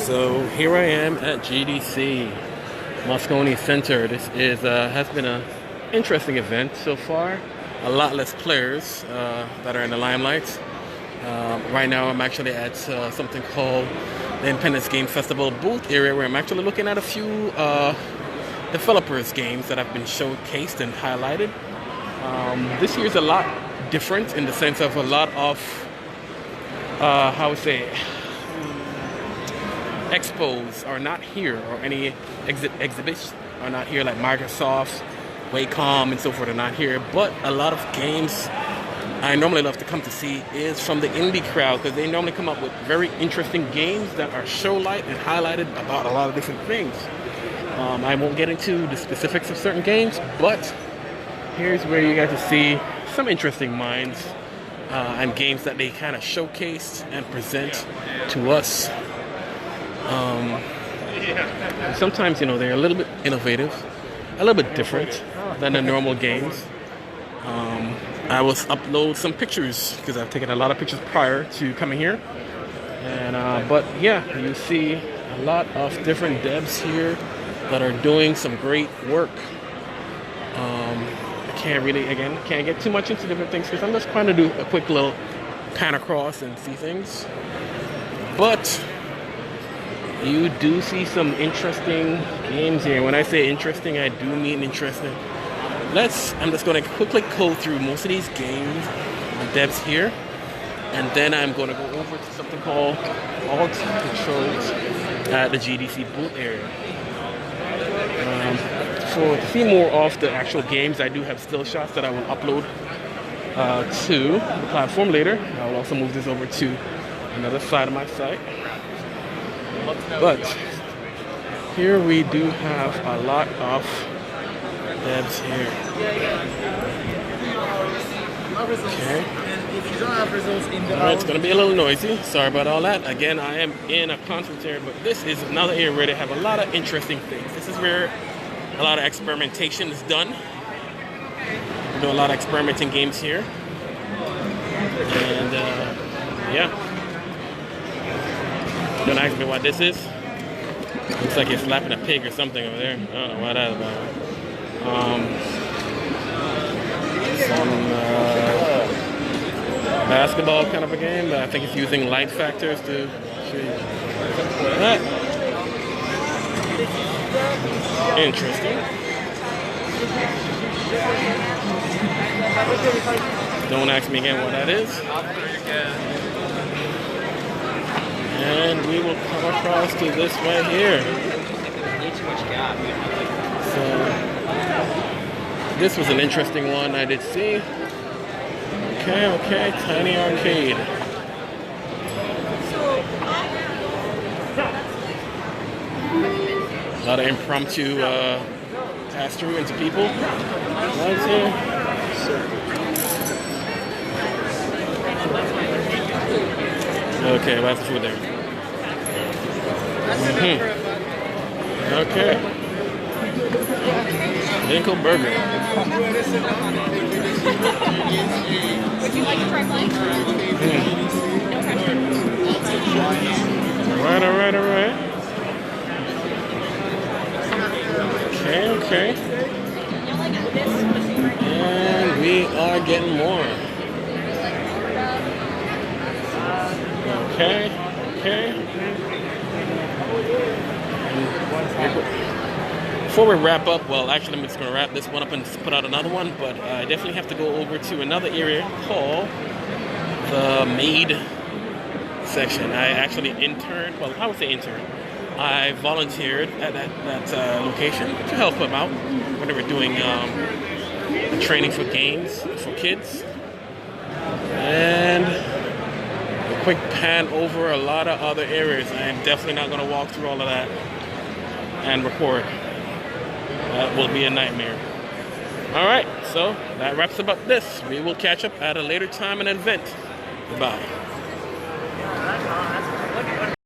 So here I am at GDC, Moscone Center. This is has been an interesting event so far. A lot less players that are in the limelight. Right now I'm actually at something called the Independence Game Festival booth area where I'm actually looking at a few developers games that have been showcased and highlighted. This year's a lot different in the sense of a lot of how would say expos are not here, or any exhibits are not here, like Microsoft, Wacom, and so forth are not here. But a lot of games I normally love to come to see is from the indie crowd, because they normally come up with very interesting games that are showlight and highlighted about a lot of different things. I won't get into the specifics of certain games, but here's where you get to see some interesting minds and games that they kind of showcase and present to us. Sometimes, they're a little bit innovative, a little bit different than the normal games. I will upload some pictures because I've taken a lot of pictures prior to coming here. And but yeah, you see a lot of different devs here that are doing some great work. I can't get too much into different things because I'm just trying to do a quick little pan across and see things. But you do see some interesting games here. When I say interesting, I do mean interesting. I'm just going to quickly go through most of these games, the devs here, and then I'm going to go over to something called Alt Controls at the GDC booth area. To see more of the actual games, I do have still shots that I will upload to the platform later. I will also move this over to another side of my site. But here we do have a lot of devs here. Okay. Alright, it's going to be a little noisy. Sorry about all that. Again, I am in a conference area, but this is another area where they have a lot of interesting things. This is where a lot of experimentation is done. We do a lot of experimenting games here. And yeah. Don't ask me what this is. Looks like you're slapping a pig or something over there. I don't know what that's about. Some basketball kind of a game, but I think it's using light factors to show you that. Interesting. Don't ask me again what that is. And we will come across to this right here. So this was an interesting one I did see. Okay, Tiny Arcade. A lot of impromptu pass through into people. Right here. Okay, what's the food there? Okay. Winkle Burger. Would you like to try mine? No pressure. Alright. Okay. And we are getting more. Okay. Before we wrap up, well, actually, I'm just going to wrap this one up and put out another one, but I definitely have to go over to another area called the Made section. I actually I volunteered at that location to help them out when they were doing training for games for kids. And a quick pan over a lot of other areas. I am definitely not going to walk through all of that and record. That will be a nightmare. Alright, so that wraps up this. We will catch up at a later time and event. Goodbye.